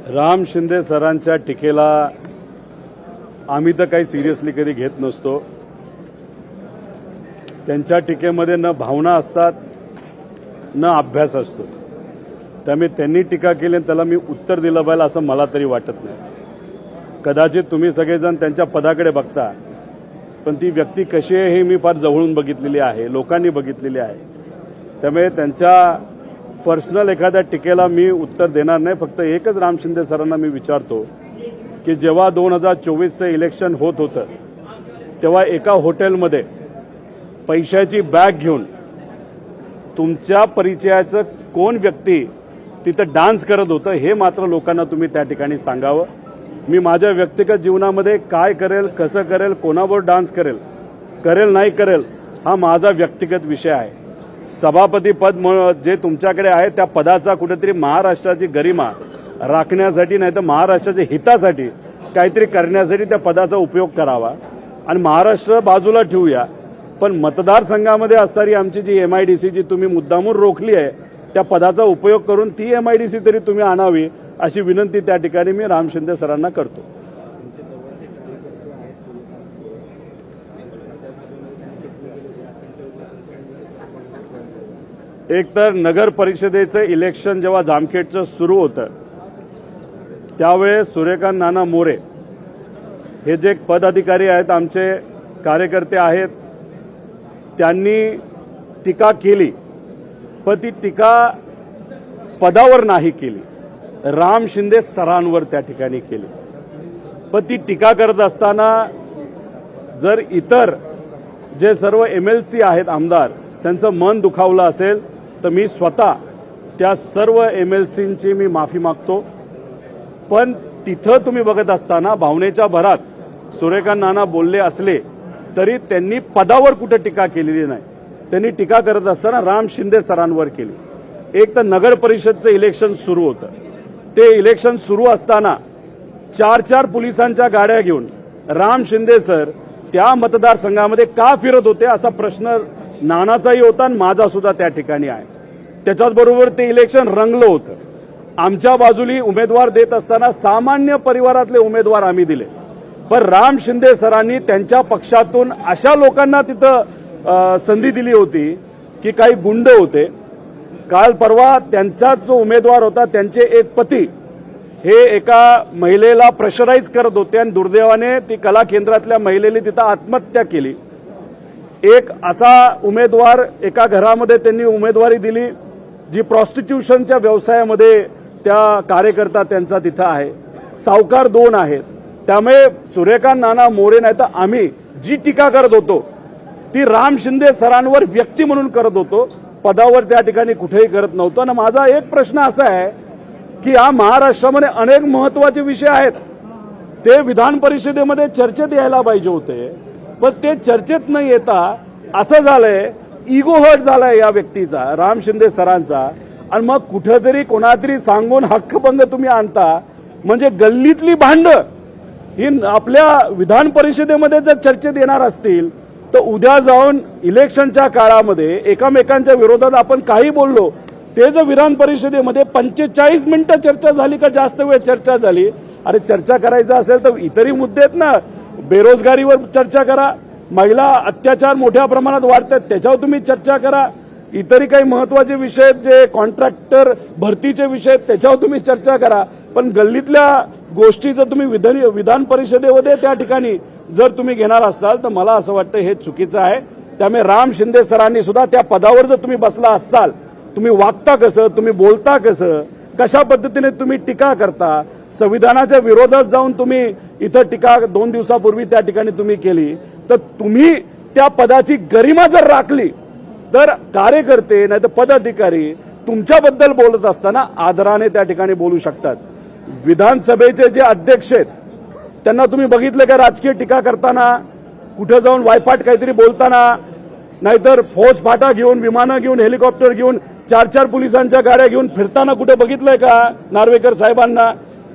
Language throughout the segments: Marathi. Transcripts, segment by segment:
राम शिंदे सरांच्या टीकेला आम्ही तर काही सिरियसली कधी घेत नसतो। त्यांच्या टीकेमध्ये न भावना असतात न अभ्यास असतो। त्यामुळे त्यांनी टीका केली आणि त्याला मी उत्तर दिलं पाहिजे असं मला तरी वाटत नाही। कदाचित तुम्ही सगळेजण त्यांच्या पदाकडे बघता, पण ती व्यक्ती कशी आहे हे मी फार जवळून बघितलेली आहे, लोकांनी बघितलेली आहे। त्यामुळे त्यांच्या पर्सनल एखाद्या टीकेला मी उत्तर देणार नाही। फक्त एकच राम शिंदे सरांना मी विचारतो की जेव्हा 2024चं इलेक्शन होत होतं तेव्हा एका हॉटेलमध्ये पैशाची बॅग घेऊन तुमच्या परिचयाचं कोण व्यक्ती तिथं डान्स करत होतं हे मात्र लोकांना तुम्ही त्या ठिकाणी सांगावं। मी माझ्या व्यक्तिगत जीवनामध्ये काय करेल, कसं करेल, कोणाबरोबर डान्स करेल नाही करेल हा माझा व्यक्तिगत विषय आहे। सभापती पद जे तुमच्याकडे आहे त्या पदाचा कुठेतरी महाराष्ट्राची गरिमा राखण्यासाठी नाही तर महाराष्ट्राच्या हितासाठी काहीतरी करण्यासाठी त्या पदाचा उपयोग करावा आणि महाराष्ट्र बाजूला ठेवूया। पण मतदारसंघामध्ये असणारी आमची जी MIDC तुम्ही मुद्दामून रोखली आहे त्या पदाचा उपयोग करून ती MIDC तरी तुम्ही आणावी अशी विनंती त्या ठिकाणी मी राम शिंदे सरांना करतो। एक तर नगर परिषदेचं इलेक्शन जेव्हा जामखेडचं सुरू होतं त्यावेळेस सूर्यकांत नाना मोरे हे जे पदाधिकारी आहेत, आमचे कार्यकर्ते आहेत, त्यांनी टीका केली, पण ती टीका पदावर नाही केली, राम शिंदे सरांवर त्या ठिकाणी केली। पण ती टीका करत असताना जर इतर जे सर्व MLC आहेत आमदार त्यांचं मन दुखावलं असेल तर मी स्वतः त्या सर्व MLCंची मी माफी मागतो। पण तिथं तुम्ही बघत असताना भावनेच्या भरात सूर्यकांत नाना बोलले असले तरी त्यांनी पदावर कुठे टीका केलेली नाही। त्यांनी टीका करत असताना राम शिंदे सरांवर केली। एक तर नगर परिषदचं इलेक्शन सुरू होतं, ते इलेक्शन सुरू असताना 4 पोलिसांच्या गाड्या घेऊन राम शिंदे सर त्या मतदारसंघामध्ये का फिरत होते असा प्रश्न नानाचाही होता आणि माझा सुद्धा त्या ठिकाणी आहे। त्याच्याचबरोबर ते इलेक्शन रंगलं होतं। आमच्या बाजूली उमेदवार देत असताना सामान्य परिवारातले उमेदवार आम्ही दिले, पण राम शिंदे सरांनी त्यांच्या पक्षातून अशा लोकांना तिथं संधी दिली होती की काही गुंड होते। काल परवा त्यांचाच जो उमेदवार होता त्यांचे एक पती हे एका महिलेला प्रेशराईज करत होते आणि दुर्दैवाने ती कला केंद्रातल्या महिलेने तिथं आत्महत्या केली। एक असा उमेदवार एका घरामध्ये त्यांनी उमेदवारी दिली जी प्रॉस्टिट्यूशनच्या व्यवसायामध्ये त्या कार्यकर्ता त्यांचा तिथं आहे। सावकार 2 आहेत। त्यामुळे सूर्यकांत नाना मोरे नाही तर आम्ही जी टीका करत होतो ती राम शिंदे सरांवर व्यक्ती म्हणून करत होतो, पदावर त्या ठिकाणी कुठेही करत नव्हतो। आणि माझा एक प्रश्न असा आहे की या महाराष्ट्रामध्ये अनेक महत्वाचे विषय आहेत, ते विधान परिषदेमध्ये चर्चेत यायला पाहिजे होते, पण ते चर्चेत न येता असं झालंय, इगो हर्ट झालाय या व्यक्तीचा, राम शिंदे सरांचा। आणि मग कुठेतरी कोणातरी सांगून हक्कभंग तुम्ही आणता, म्हणजे गल्लीतली भांड ही आपल्या विधान परिषदेमध्ये जर चर्चेत येणार असतील तर उद्या जाऊन इलेक्शनच्या काळामध्ये एकमेकांच्या विरोधात आपण काही बोललो ते जर विधान परिषदेमध्ये 45 मिनिटं चर्चा झाली का जास्त वेळ चर्चा झाली, अरे चर्चा करायचं असेल तर इतरही मुद्दे आहेत ना, बेरोजगारीवर चर्चा करा, महिला अत्याचार मोठ्या प्रमाणात वाढतात त्याच्यावर तुम्ही चर्चा करा, इतरही काही महत्वाचे विषय जे कॉन्ट्रॅक्टर भरतीचे विषय त्याच्यावर तुम्ही चर्चा करा। पण गल्लीतल्या गोष्टी जर तुम्ही विधान परिषदेमध्ये त्या ठिकाणी जर तुम्ही घेणार असाल तर मला असं वाटतं हे चुकीचं आहे। त्यामुळे राम शिंदे सरांनी सुद्धा त्या पदावर जर तुम्ही बसला असाल, तुम्ही वागता कसं, तुम्ही बोलता कसं, कशा पद्धतीने तुम्ही टीका करता, संविधानाच्या विरोधात जाऊन तुम्ही इथं टीका 2 दिवसापूर्वी त्या ठिकाणी तुम्ही केली, तर तुम्ही त्या पदाची गरिमा जर राखली तर कार्यकर्ते नाही तर पदाधिकारी तुमच्याबद्दल बोलत असताना आदराने त्या ठिकाणी बोलू शकतात। विधानसभेचे जे अध्यक्ष आहेत त्यांना तुम्ही बघितलं का राजकीय टीका करताना, कुठे जाऊन वायपाट काहीतरी बोलताना, नाहीतर फौज फाटा घेऊन, विमानं घेऊन, हेलिकॉप्टर घेऊन, 4 पोलिसांच्या गाड्या घेऊन फिरताना कुठे बघितलंय का नार्वेकर साहेबांना?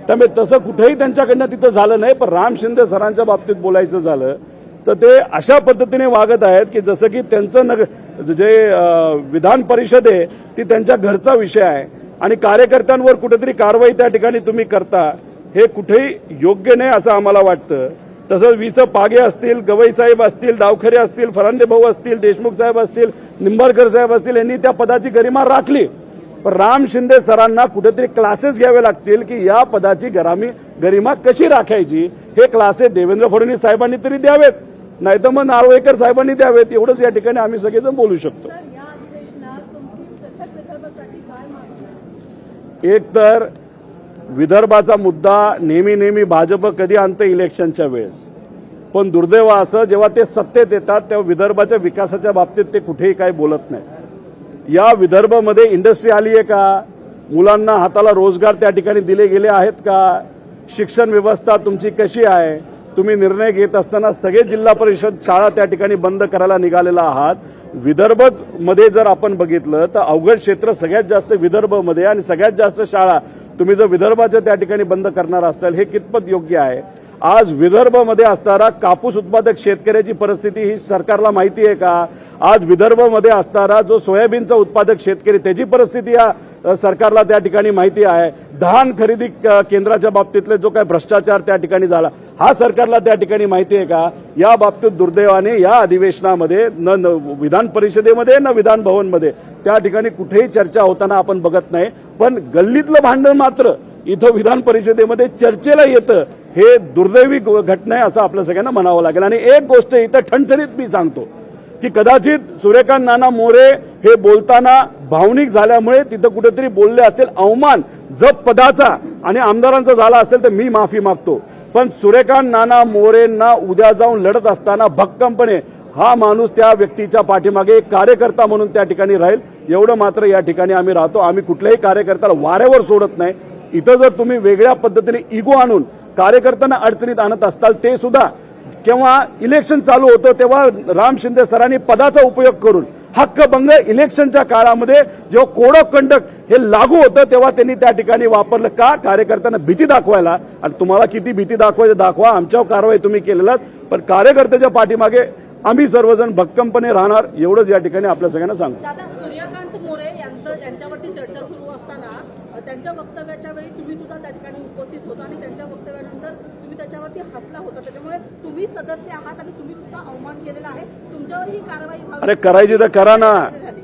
त्यामुळे तसं कुठेही त्यांच्याकडनं तिथं झालं नाही। पण राम शिंदे सरांच्या बाबतीत बोलायचं झालं तर ते अशा पद्धतीने वागत आहेत की जसं की त्यांचं जे विधान परिषद आहे ती त्यांच्या घरचा विषय आहे। आणि कार्यकर्त्यांवर कुठेतरी कारवाई त्या ठिकाणी तुम्ही करता, हे कुठेही योग्य नाही असं आम्हाला वाटतं. तसंच विस पागे असतील, गवई साहेब असतील, डावखरे असतील, फरांदे भाऊ असतील, देशमुख साहेब असतील, निंबाळकर साहेब असतील, यांनी त्या पदाची गरिमा राखली. पण राम शिंदे सरांना कुठेतरी क्लासेस घ्यावे लागतील की या पदाची गरिमा कशी राखायची. हे क्लासेस देवेंद्र फडणवीस साहेबांनी तरी द्यावेत, नाहीतर मग नार्वेकर साहेबांनी द्यावेत. एवढंच या ठिकाणी आम्ही सगळेजण बोलू शकतो. एक तर विदर्भाचा मुद्दा नेहमी भाजप कधी आणतं इलेक्शनच्या वेळेस, पण दुर्दैव असं जेव्हा ते सत्तेत येतात तेव्हा विदर्भाच्या विकासाच्या बाबतीत ते कुठेही काही बोलत नाही. या विदर्भामध्ये इंडस्ट्री आली आहे का? मुलांना हाताला रोजगार त्या ठिकाणी दिले गेले आहेत का? शिक्षण व्यवस्था तुमची कशी आहे? तुम्ही निर्णय घेत असताना सगळे जिल्हा परिषद शाळा त्या ठिकाणी बंद करायला निघालेला आहात. विदर्भमध्ये जर आपण बघितलं तर अवघड क्षेत्र सगळ्यात जास्त विदर्भमध्ये, आणि सगळ्यात जास्त शाळा तुम्ही जर विदर्भाच्या त्या ठिकाणी बंद करणार असाल, हे कितपत योग्य आहे? आज विदर्भमध्ये असणारा कापूस उत्पादक शेतकऱ्याची परिस्थिती ही सरकारला माहिती आहे का? आज विदर्भमध्ये असणारा जो सोयाबीनचा उत्पादक शेतकरी त्याची परिस्थिती या सरकारला त्या ठिकाणी माहिती आहे. धान खरेदी केंद्राच्या बाबतीतले जो काय भ्रष्टाचार त्या ठिकाणी झाला हा सरकारला त्या ठिकाणी माहिती आहे का? या बाबतीत दुर्दैवाने या अधिवेशनामध्ये न विधान परिषदेमध्ये न विधान भवनमध्ये त्या ठिकाणी कुठेही चर्चा होताना आपण बघत नाही. पण गल्लीतलं भांडण मात्र इथं विधान परिषदेमध्ये चर्चेला येतं. हे दुर्दैवी घटना आहे असं आपल्या सगळ्यांना म्हणावं लागेल. आणि एक गोष्ट इथं ठणठणीत मी सांगतो की कदाचित सूर्यकांत नाना मोरे हे बोलताना भावनिक झाल्यामुळे तिथं कुठेतरी बोलले असेल, अवमान जप पदाचा आणि आमदारांचा झाला असेल तर मी माफी मागतो. पण सूर्यकांत नाना मोरेंना उद्या जाऊन लढत असताना भक्कमपणे हा माणूस त्या व्यक्तीच्या पाठीमागे एक कार्यकर्ता म्हणून त्या ठिकाणी राहील, एवढं मात्र या ठिकाणी आम्ही राहतो. आम्ही कुठल्याही कार्यकर्त्याला वाऱ्यावर सोडत नाही. इथं जर तुम्ही वेगळ्या पद्धतीने इगो आणून कार्यकर्त्यांना अडचणीत आणत असताल, ते सुद्धा केव्हा इलेक्शन चालू होतं तेव्हा राम शिंदे सरांनी पदाचा उपयोग करून हक्कभंग इलेक्शनच्या काळामध्ये जेव्हा कोड ऑफ कंडक्ट हे लागू होतं तेव्हा त्यांनी त्या ठिकाणी वापरलं का? कार्यकर्त्यांना भीती दाखवायला. आणि तुम्हाला किती भीती दाखवायचं दाखवा, आमच्यावर कारवाई तुम्ही केलेलात, पण कार्यकर्त्याच्या पाठीमागे आम्ही सर्वजण भक्कमपणे राहणार, एवढंच या ठिकाणी आपल्या सगळ्यांना सांगतो. दादा, सूर्यकांत मोरे यांच्यावरती चर्चा सुरू असताना त्यांच्या वक्तव्याच्या वेळी तुम्ही सुद्धा त्या ठिकाणी उपस्थित होता आणि त्यांच्या वक्तव्यानंतर तुम्ही त्याच्यावरती हसला होता. त्याच्यामुळे तुम्ही सदस्य आहात आणि तुम्ही सुद्धा अवमान केलेला आहे. तुमच्यावर ही कारवाई अरे करायची तर करा ना,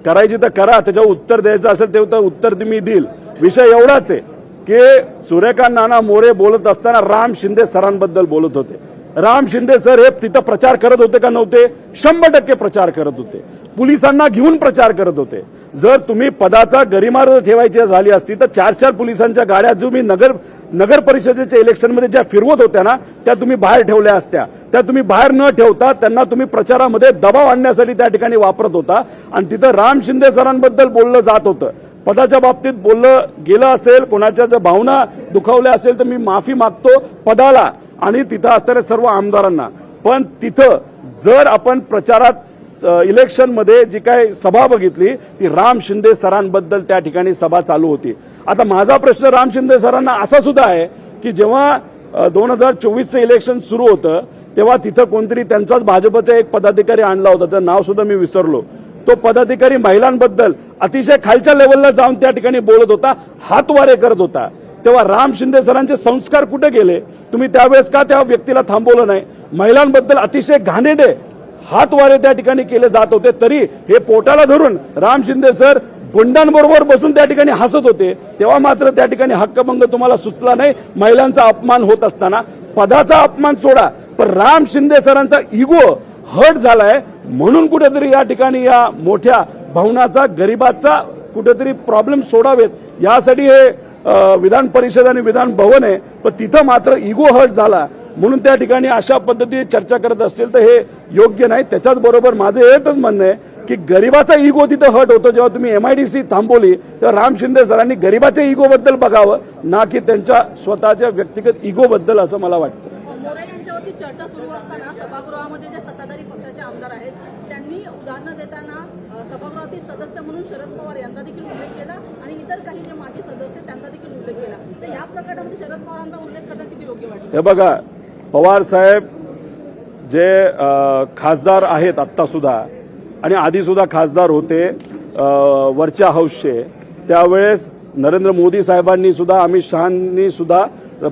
करायची तर करा. त्याच्यावर उत्तर द्यायचं असेल तेव्हा उत्तर मी देईल. विषय एवढाच आहे की सूर्यकांत नाना मोरे बोलत असताना राम शिंदे सरांबद्दल बोलत होते. राम शिंदे सर हे तिथं प्रचार करत होते का नव्हते? 100% प्रचार करत होते. पोलिसांना घेऊन प्रचार करत होते. जर तुम्ही पदाचा गरिमा ठेवायची झाली असती तर 4-4 पोलिसांच्या गाड्या जो मी नगर परिषदेच्या इलेक्शनमध्ये ज्या फिरवत होत्या ना त्या तुम्ही बाहेर ठेवल्या असत्या. त्या तुम्ही बाहेर न ठेवता त्यांना तुम्ही प्रचारामध्ये दबाव आणण्यासाठी त्या ठिकाणी वापरत होता. आणि तिथं राम शिंदे सरांबद्दल बोललं जात होतं. पदाच्या बाबतीत बोललं गेलं असेल, कोणाच्या जर भावना दुखावल्या असेल तर मी माफी मागतो पदाला आणि तिथं असणाऱ्या सर्व आमदारांना. पण तिथं जर आपण प्रचारात इलेक्शनमध्ये जी काही सभा बघितली ती राम शिंदे सरांबद्दल त्या ठिकाणी सभा चालू होती. आता माझा प्रश्न राम शिंदे सरांना असा सुद्धा आहे की जेव्हा 2024चं इलेक्शन सुरू होतं तेव्हा तिथं कोणतरी त्यांचाच भाजपचा एक पदाधिकारी आणला होता, त्याचं नाव सुद्धा मी विसरलो. तो पदाधिकारी महिलांबद्दल अतिशय खालच्या लेवलला जाऊन त्या ठिकाणी बोलत होता, हातवारे करत होता. तेव्हा राम शिंदे सरांचे संस्कार कुठे गेले? तुम्ही त्यावेळेस का त्या व्यक्तीला थांबवलं नाही? महिलांबद्दल अतिशय घाणेरडे हातवारे त्या ठिकाणी केले जात होते, तरी हे पोटाला धरून राम शिंदे सर गुंडांबरोबर बसून त्या ठिकाणी हसत होते. तेव्हा मात्र त्या ठिकाणी हक्कभंग तुम्हाला सुचला नाही. महिलांचा अपमान होत असताना पदाचा अपमान सोडा, पण राम शिंदे सरांचा इगो हर्ट झालाय म्हणून कुठेतरी या ठिकाणी या मोठ्या भावनाचा गरिबाचा कुठेतरी प्रॉब्लेम सोडावेत यासाठी हे विधान परिषद आणि विधान भवन आहे. पण तिथं मात्र इगो हर्ट झाला म्हणून त्या ठिकाणी अशा पद्धतीने चर्चा करत असतील तर हे योग्य नाही. त्याच्याच बरोबर माझं एकच म्हणणं आहे की गरिबाचा इगो तिथं हर्ट होतो. जेव्हा तुम्ही MIDC थांबवली तेव्हा राम शिंदे सरांनी गरिबाच्या इगो बद्दल बघावं, ना की त्यांच्या स्वतःच्या व्यक्तिगत इगो बद्दल, असं मला वाटतं. मोरे यांच्यावरती चर्चा सुरू असताना सभागृहामध्ये जे सत्ताधारी पक्षाचे आमदार आहेत त्यांनी उदाहरणं देताना सभागृहातील सदस्य म्हणून शरद पवार यांचा देखील उल्लेख केला आणि इतर काही जे माजी सदस्य त्यांचा देखील उल्लेख केला. तर या प्रकरणामध्ये शरद पवारांचा उल्लेख करणं किती योग्य वाटतं? हे बघा, पवार साहेब जे खासदार आहेत आत्ता सुद्धा आणि आधी सुद्धा खासदार होते वरच्या हाऊसचे, त्यावेळेस नरेंद्र मोदी साहेबांनी सुद्धा, अमित शहांनी सुद्धा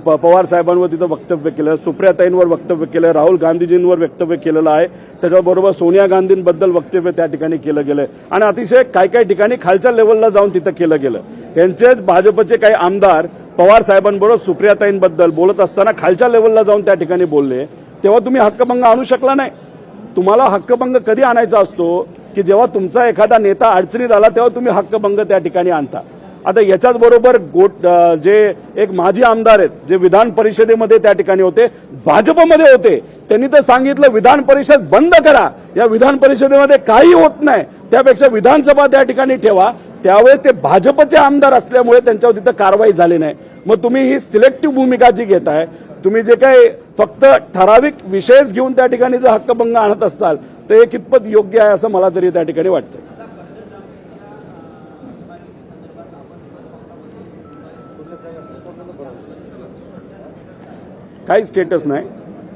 पवार साहेबांवर तिथं वक्तव्य केलं, सुप्रियाताईंवर वक्तव्य केलं, राहुल गांधीजींवर वक्तव्य केलेलं आहे, त्याच्याबरोबर सोनिया गांधींबद्दल वक्तव्य त्या ठिकाणी केलं गेलं आणि अतिशय काही ठिकाणी खालच्या लेवलला जाऊन तिथं केलं गेलं. त्यांचेच भाजपचे काही आमदार पवार साहेबांबरोबर सुप्रियाताईंबद्दल बोलत असताना खालच्या लेवलला जाऊन त्या ठिकाणी बोलले, तेव्हा तुम्ही हक्कभंग आणू शकला नाही. तुम्हाला हक्कभंग कधी आणायचा असतो की जेव्हा तुमचा एखादा नेता अडचणीत आला तेव्हा तुम्ही हक्कभंग त्या ठिकाणी आणता. आता याच्याच बरोबर जे एक माजी आमदार आहेत, जे विधान परिषदेमध्ये त्या ठिकाणी होते, भाजपमध्ये होते, त्यांनी तर सांगितलं विधान परिषद बंद करा, या विधान परिषदेमध्ये काही होत नाही, त्यापेक्षा विधानसभा त्या ठिकाणी ठेवा. त्यावेळेस ते भाजपचे आमदार असल्यामुळे त्यांच्यावर तिथं कारवाई झाली नाही. मग तुम्ही ही सिलेक्टिव्ह भूमिका जी घेताय, तुम्ही जे काही फक्त ठराविक विषयच घेऊन त्या ठिकाणी जर हक्कभंग आणत असाल तर हे कितपत योग्य आहे असं मला तरी त्या ठिकाणी वाटतं. काही स्टेटस नाही.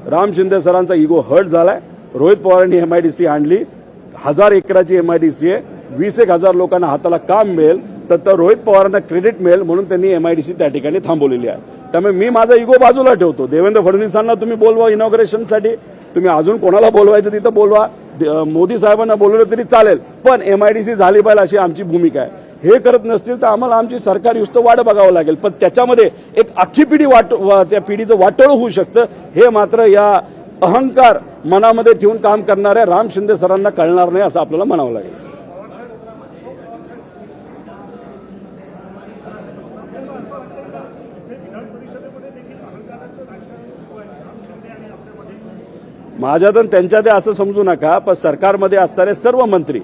राम शिंदे सरांचा इगो हर्ट झालाय. रोहित पवारांनी एमआयडीसी आणली, 1000 एकराची एमआयडीसी आहे, 21,000 लोकांना हाताला काम मिळेल, तर रोहित पवारांना क्रेडिट मिळेल म्हणून त्यांनी एमआयडीसी त्या ठिकाणी थांबवलेली आहे. त्यामुळे मी माझा इगो बाजूला ठेवतो. देवेंद्र फडणवीसांना तुम्ही बोलवा इनॉग्रेशनसाठी, तुम्ही अजून कोणाला बोलवायचं तिथं बोलवा, मोदी साहेबांना बोलवलं तरी चालेल, पण एमआयडीसी झाली पाहिजे अशी आमची भूमिका आहे. हे करत नसतील तर आम्हाला आमची सरकार युस्त वाट बघावं लागेल. पण त्याच्यामध्ये एक अख्खी पिढी त्या पिढीचं वाटोळ होऊ शकतं, हे मात्र या अहंकार मनामध्ये ठेवून काम करणाऱ्या राम शिंदे सरांना कळणार नाही असं आपल्याला म्हणावं लागेल. माझ्यात त्यांच्यात असं समजू नका, पण सरकारमध्ये असणारे सर्व मंत्री,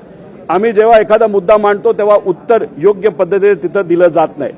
आम्ही जेव्हा एखादा मुद्दा मांडतो तेव्हा उत्तर योग्य पद्धतीने तिथं दिलं जात नाही.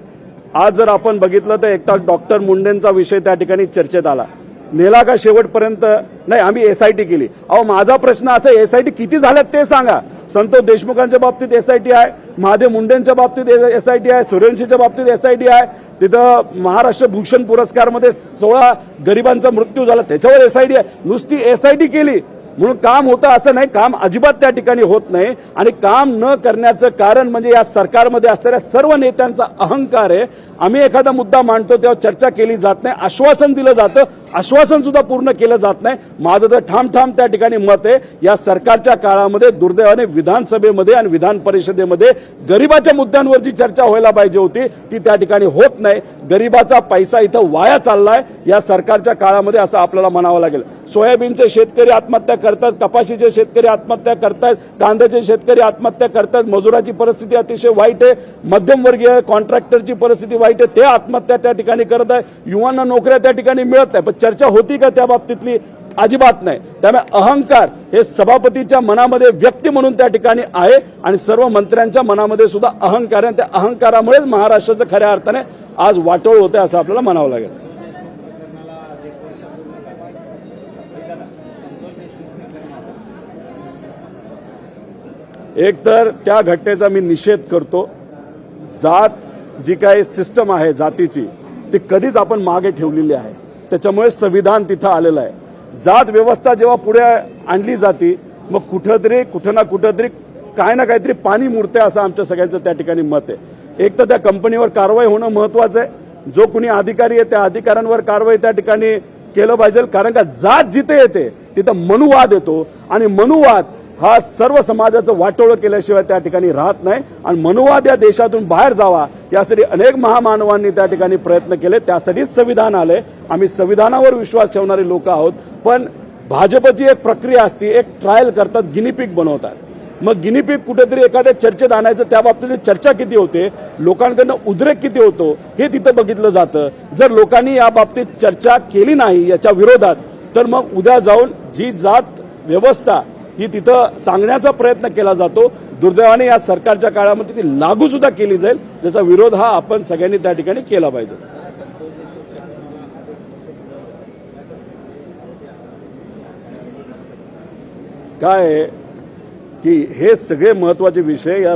आज जर आपण बघितलं तर एकटा डॉक्टर मुंडेंचा विषय त्या ठिकाणी चर्चेत आला, नेला का शेवटपर्यंत? नाही, आम्ही एसआयटी केली. अहो, माझा प्रश्न असा, एसआयटी किती झाल्यात ते सांगा. संतोष देशमुखांच्या बाबतीत एसआयटी आहे, महादेव मुंडेंच्या बाबतीत एसआयटी आहे, सूर्यवंशीच्या बाबतीत एसआयटी आहे, तिथं महाराष्ट्र भूषण पुरस्कारमध्ये 16 गरिबांचा मृत्यू झाला त्याच्यावर एसआयटी आहे. नुसती एसआयटी केली म्हणून काम होतं असं नाही, काम अजिबात त्या ठिकाणी होत नाही. आणि काम न करण्याचं कारण म्हणजे या सरकारमध्ये असणाऱ्या सर्व नेत्यांचा अहंकार आहे. आम्ही एखादा मुद्दा मांडतो तेव्हा चर्चा केली जात नाही, आश्वासन दिलं जातं, आश्वासन सुद्धा पूर्ण केलं जात नाही. माझं तर ठामठाम त्या ठिकाणी मत आहे, या सरकारच्या काळामध्ये दुर्दैवाने विधानसभेमध्ये आणि विधान परिषदेमध्ये गरिबाच्या मुद्द्यांवर जी चर्चा व्हायला पाहिजे होती ती त्या ठिकाणी होत नाही. गरिबाचा पैसा इथं वाया चाललाय या सरकारच्या काळामध्ये असं आपल्याला म्हणावं लागेल. सोयाबीनचे शेतकरी आत्महत्या करतात, कपाशीचे शेतकरी आत्महत्या करतात, कांद्याचे शेतकरी आत्महत्या करतात, मजुराची परिस्थिती अतिशय वाईट आहे, मध्यमवर्गीय कॉन्ट्रॅक्टरची परिस्थिती वाईट आहे, ते आत्महत्या त्या ठिकाणी करत आहे, युवांना नोकऱ्या त्या ठिकाणी मिळत नाही. पण चर्चा होती का त्या बाबतीतली? अजिबात नाही. त्यामुळे अहंकार हे सभापतीच्या मनामध्ये व्यक्ती म्हणून त्या ठिकाणी आहे आणि सर्व मंत्र्यांच्या मनामध्ये सुद्धा अहंकार आहे. त्या अहंकारामुळेच महाराष्ट्राचं खऱ्या अर्थाने आज वाटोळ होते असं आपल्याला म्हणावं लागेल. एक तर त्या घटनेचा मी निषेध करतो. जात जी काही सिस्टम आहे जातीची ती कधीच आपण मागे ठेवलेली आहे, त्याच्यामुळे संविधान तिथं आलेलं आहे. जात व्यवस्था जेव्हा पुढे आणली जाते मग कुठं ना कुठंतरी काय ना काहीतरी पाणी मुरते असं आमच्या सगळ्यांचं त्या ठिकाणी मत आहे. एक तर त्या कंपनीवर कारवाई होणं महत्वाचं आहे, जो कुणी अधिकारी आहे त्या अधिकाऱ्यांवर कारवाई त्या ठिकाणी केलं पाहिजे. कारण का जात जिथे येते तिथं मनुवाद येतो आणि मनुवाद हा सर्व समाजाचं वाटोळं केल्याशिवाय त्या ठिकाणी राहत नाही. आणि मनुवाद या देशातून बाहेर जावा यासाठी अनेक महामानवांनी त्या ठिकाणी प्रयत्न केले, त्यासाठीच संविधान आले. आम्ही संविधानावर विश्वास ठेवणारे लोक आहोत. पण भाजपची एक प्रक्रिया असते, एक ट्रायल करतात, गिनीपिक बनवतात. मग गिनीपिक कुठेतरी एखाद्या चर्चेत आणायचं, त्या बाबतीत चर्चा किती होते, लोकांकडनं उद्रेक किती होतो हे तिथं बघितलं जातं. जर लोकांनी या बाबतीत चर्चा केली नाही याच्या विरोधात, तर मग उद्या जाऊन जी जात व्यवस्था ही तिथं सांगण्याचा प्रयत्न केला जातो, दुर्दैवाने या सरकारच्या काळामध्ये ती लागू सुद्धा केली जाईल, ज्याचा विरोध हा आपण सगळ्यांनी त्या ठिकाणी केला पाहिजे. काय आहे की हे सगळे महत्वाचे विषय या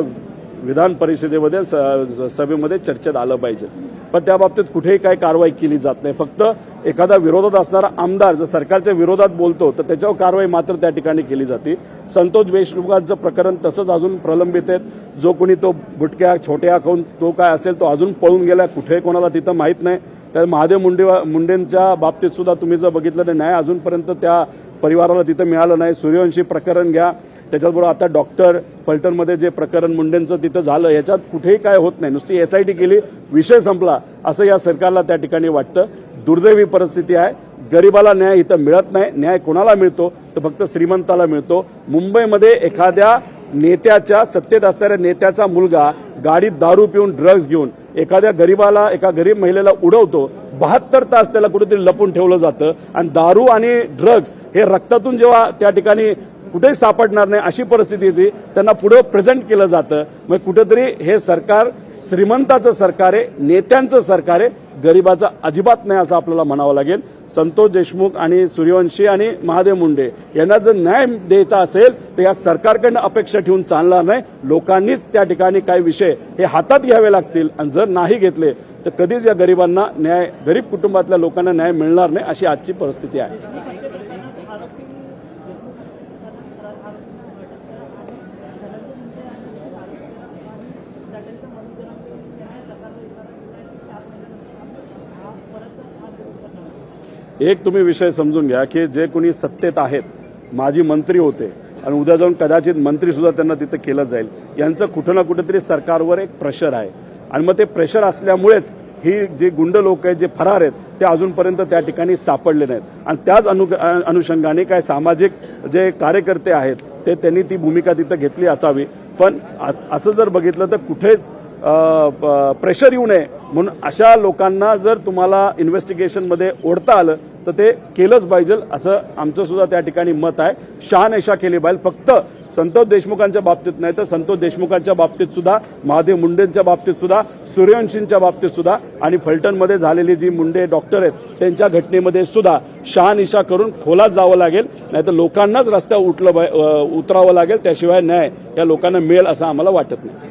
विधान परिषदेमध्ये सभेमध्ये चर्चेत आलं पाहिजे. पण त्या बाबतीत कुठेही काही कारवाई केली जात नाही. फक्त एखादा विरोधात असणारा आमदार जर सरकारच्या विरोधात बोलतो तर त्याच्यावर कारवाई मात्र त्या ठिकाणी केली जाते. संतोष देशमुखांचं प्रकरण तसंच अजून प्रलंबित आहे. जो कोणी तो बुटक्या छोट्या खाऊन तो काय असेल तो अजून पळून गेला, कुठे कोणाला तिथं माहीत नाही. तर महादेव मुंडेंच्या बाबतीत सुद्धा तुम्ही जर बघितलं तर न्याय अजूनपर्यंत त्या परिवाराला तिथं मिळालं नाही. सूर्यवंशी प्रकरण घ्या, त्याच्याचबरोबर आता डॉक्टर फलटणमध्ये जे प्रकरण मुंडेंचं तिथं झालं, याच्यात कुठेही काय होत नाही. नुसती SIT केली, विषय संपला असं या सरकारला त्या ठिकाणी वाटतं. दुर्दैवी परिस्थिती आहे. गरिबाला न्याय इथं मिळत नाही. न्याय कोणाला मिळतो तर फक्त श्रीमंताला मिळतो. मुंबईमध्ये एखाद्या नेत्याच्या, सत्तेत असणाऱ्या नेत्याचा मुलगा गाडीत दारू पिऊन ड्रग्ज घेऊन एखाद्या गरीबाला, एका गरीब महिलेला उडवतो. 72 तास त्याला कुठेतरी लपून ठेवलं जातं आणि दारू आणि ड्रग्ज हे रक्तातून जेव्हा त्या ठिकाणी कुठेही सापडणार नाही अशी परिस्थिती येते, त्यांना पुढे प्रेझेंट केलं जातं. मग कुठेतरी हे सरकार श्रीमंताचं सरकार आहे, नेत्यांचं सरकार आहे, गरिबाचं अजिबात नाही असं आपल्याला म्हणावं लागेल. संतोष देशमुख आणि सूर्यवंशी आणि महादेव मुंडे यांना जर न्याय द्यायचा असेल तर या सरकारकडनं अपेक्षा ठेवून चालणार नाही. लोकांनीच त्या ठिकाणी काही विषय हे हातात घ्यावे लागतील आणि जर नाही घेतले तर कधीच या गरिबांना न्याय, गरीब कुटुंबातल्या लोकांना न्याय मिळणार नाही अशी आजची परिस्थिती आहे. एक तुम्ही विषय समजून घ्या की जे कोणी सत्तेत आहेत, माजी मंत्री होते आणि उद्या जाऊन कदाचित मंत्री सुद्धा त्यांना तिथं केलं जाईल, यांचं कुठं ना कुठेतरी सरकारवर एक प्रेशर आहे. आणि मग ते प्रेशर असल्यामुळेच ही जे गुंड लोक आहेत, जे फरार आहेत, ते अजूनपर्यंत त्या ठिकाणी सापडले नाहीत. आणि त्याच अनुषंगाने काय सामाजिक जे कार्यकर्ते आहेत ते त्यांनी ती भूमिका तिथं घेतली असावी. पण असं जर बघितलं तर कुठेच प्रेशर येऊ नये म्हणून अशा लोकांना जर तुम्हाला इन्व्हेस्टिगेशनमध्ये ओढता आलं तर ते केलंच पाहिजे असं आमचं सुद्धा त्या ठिकाणी मत आहे. शहानिशा केली पाहिजे. फक्त संतोष देशमुखांच्या बाबतीत नाही तर संतोष देशमुखांच्या बाबतीत सुद्धा, महादेव मुंडेंच्या बाबतीत सुद्धा, सूर्यवंशींच्या बाबतीत सुद्धा आणि फलटणमध्ये झालेली जी मुंडे डॉक्टर आहेत त्यांच्या घटनेमध्ये सुद्धा शहानिशा करून खोलात जावं लागेल. नाहीतर लोकांनाच रस्त्यावर उतरावं लागेल. त्याशिवाय न्याय या लोकांना मिळेल असं आम्हाला वाटत नाही.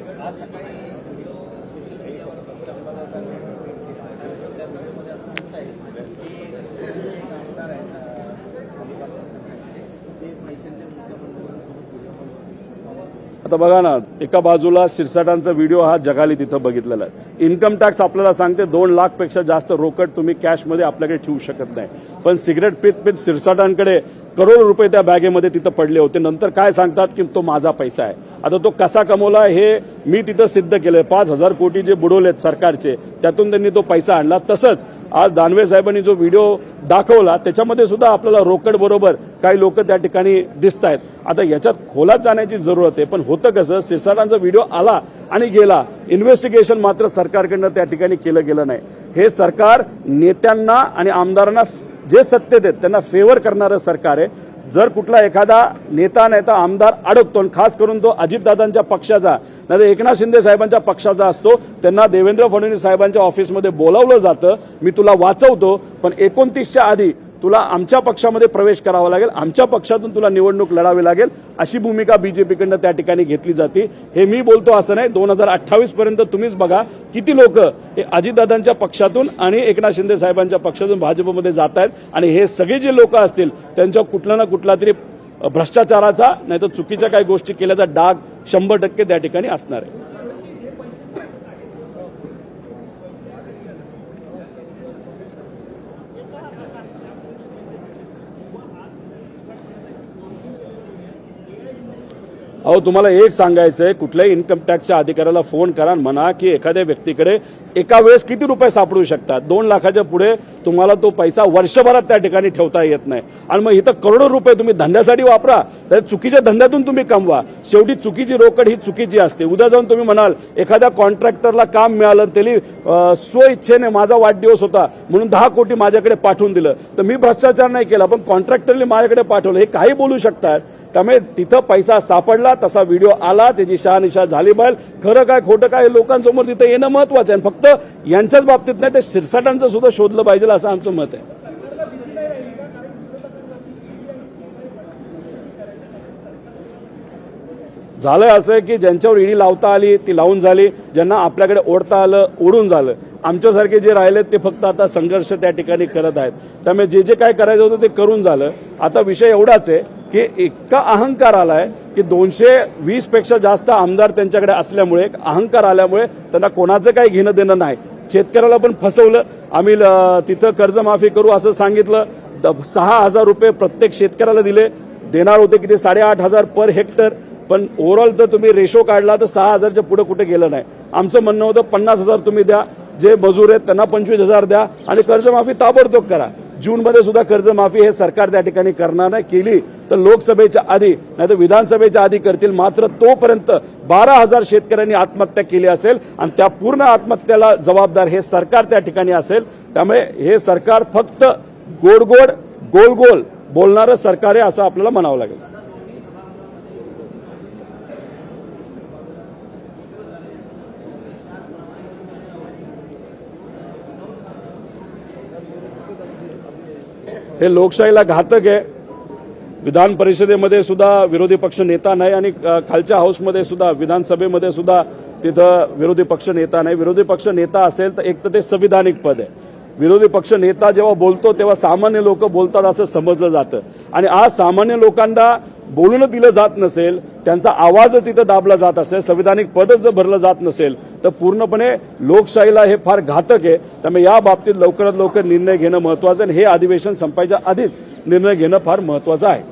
आता बघा ना, एका बाजूला सिरसाटांचा व्हिडिओ हा जगाली तिथं बघितलेला आहे. इन्कम टॅक्स आपल्याला सांगते 2 लाखपेक्षा जास्त रोकड तुम्ही कॅशमध्ये आपल्याकडे ठेवू शकत नाही. पण सिगरेट पीत सिरसाटांकडे करोड रुपये त्या बॅगेमध्ये तिथं पडले होते. नंतर काय सांगतात की तो माझा पैसा आहे. आता तो कसा कमवला हे मी तिथं सिद्ध केलंय. 5,000 कोटी जे बुडवलेत सरकारचे त्यातून त्यांनी तो पैसा आणला. तसंच आज दानवे साहेबांनी जो व्हिडिओ दाखवला त्याच्यामध्ये सुद्धा आपल्याला रोकड बरोबर काही लोक त्या ठिकाणी दिसत आहेत. आता याच्यात खोलात जाण्याची जरूरत आहे. पण होतं कसं, सिरसाटांचा व्हिडिओ आला आणि गेला, इन्व्हेस्टिगेशन मात्र सरकारकडनं त्या ठिकाणी केलं गेलं नाही. हे सरकार नेत्यांना आणि आमदारांना जे सत्तेत आहेत त्यांना फेवर करणारं सरकार आहे. जर कुठला एखादा नेता नाही तर आमदार अडकतो, खास करून तो अजितदादांच्या पक्षाचा नाही तर एकनाथ शिंदे साहेबांच्या पक्षाचा असतो, त्यांना देवेंद्र फडणवीस साहेबांच्या ऑफिसमध्ये बोलावलं जातं, मी तुला वाचवतो पण 29च्या आधी तुला आमच्या पक्षामध्ये प्रवेश करावा लागेल, आमच्या पक्षातून तुला निवडणूक लढावी लागेल, अशी भूमिका बीजेपीकडनं त्या ठिकाणी घेतली जाते. हे मी बोलतो असं नाही. 2028 पर्यंत तुम्हीच बघा किती लोक हे अजितदादांच्या पक्षातून आणि एकनाथ शिंदे साहेबांच्या पक्षातून भाजपमध्ये जात आहेत. आणि हे सगळे जे लोक असतील त्यांच्या कुठला ना कुठला तरी भ्रष्टाचाराचा नाही तर चुकीच्या काही गोष्टी केल्याचा डाग 100% त्या ठिकाणी असणार आहे. अहो, तुम्हाला एक सांगायचंय, कुठल्याही इन्कम टॅक्सच्या अधिकाऱ्याला फोन करा, म्हणा की एखाद्या व्यक्तीकडे एका वेळेस किती रुपये सापडू शकतात. 2 लाखाच्या पुढे तुम्हाला तो पैसा वर्षभरात त्या ठिकाणी ठेवता येत नाही. आणि मग इथं करोडो रुपये तुम्ही धंद्यासाठी वापरा, तर चुकीच्या धंद्यातून तुम्ही कमवा. शेवटी चुकीची रोकड ही चुकीची असते. उद्या जाऊन तुम्ही म्हणाल एखाद्या कॉन्ट्रॅक्टरला काम मिळालं, त्याने स्वइच्छेने माझा वाढदिवस होता म्हणून 10 कोटी माझ्याकडे पाठवून दिलं, तर मी भ्रष्टाचार नाही केला पण कॉन्ट्रॅक्टरने माझ्याकडे पाठवलं, हे काही बोलू शकतात. त्यामुळे तिथं पैसा सापडला, तसा व्हिडिओ आला, त्याची शहानिशा झाली पाहिजे. खरं काय खोटं काय लोकांसमोर तिथं येणं महत्वाचं आहे. फक्त यांच्याच बाबतीत नाही ते सिरसाटांचं सुद्धा शोधलं पाहिजे असं आमचं मत आहे. झालंय असं की ज्यांच्यावर ईडी लावता आली ती लावून झाली, ज्यांना आपल्याकडे ओढता आलं ओढून झालं. आमच्यासारखे जे राहिलेत ते फक्त आता संघर्ष त्या ठिकाणी करत आहेत. त्यामुळे जे जे काय करायचं होतं ते करून झालं. आता विषय एवढाच आहे की इतका अहंकार आलाय की 220 पेक्षा जास्त आमदार त्यांच्याकडे असल्यामुळे अहंकार आल्यामुळे त्यांना कोणाचं काही घेणं देणं नाही. शेतकऱ्याला पण फसवलं. आम्ही तिथं कर्जमाफी करू असं सांगितलं. 6,000 रुपये प्रत्येक शेतकऱ्याला दिले. देणार होते किती 8,500 पर हेक्टर, पण ओव्हरऑल तर तुम्ही रेशो काढला तर 6,000च्या पुढे कुठे गेलं नाही. आमचं म्हणणं होतं 50,000 तुम्ही द्या, जे मजूर आहेत त्यांना 25,000 द्या आणि कर्जमाफी ताबडतोब करा. जूनमध्ये सुद्धा कर्जमाफी हे सरकार त्या ठिकाणी करणार नाही. केली तर लोकसभेच्या आधी नाही तर विधानसभेच्या आधी करतील. मात्र तोपर्यंत 12,000 शेतकऱ्यांनी आत्महत्या केली असेल आणि त्या पूर्ण आत्महत्येला जबाबदार हे सरकार त्या ठिकाणी असेल. त्यामुळे हे सरकार फक्त गोड गोड गोल गोल बोलणारं सरकार आहे असं आपल्याला म्हणावं लागेल. हे लोकशाहीला घातक आहे. विधान परिषदेमध्ये सुद्धा विरोधी पक्ष नेता नाही आणि खालच्या हाऊसमध्ये सुद्धा विधानसभेमध्ये सुद्धा तिथं विरोधी पक्ष नेता नाही. विरोधी पक्ष नेता असेल तर एक तर ते संविधानिक पद आहे. विरोधी पक्ष नेता जेव्हा बोलतो तेव्हा सामान्य लोक बोलतात असं समजलं जातं आणि आज सामान्य लोकांना बोलून दिलं जात नसेल, त्यांचा आवाज तिथं दाबला जात असेल, संविधानिक पदच जर भरलं जात नसेल तर पूर्णपणे लोकशाहीला हे फार घातक आहे. त्यामुळे या बाबतीत लवकरात लवकर निर्णय घेणं महत्त्वाचं आहे. हे अधिवेशन संपायच्या आधीच निर्णय घेणं फार महत्त्वाचं आहे.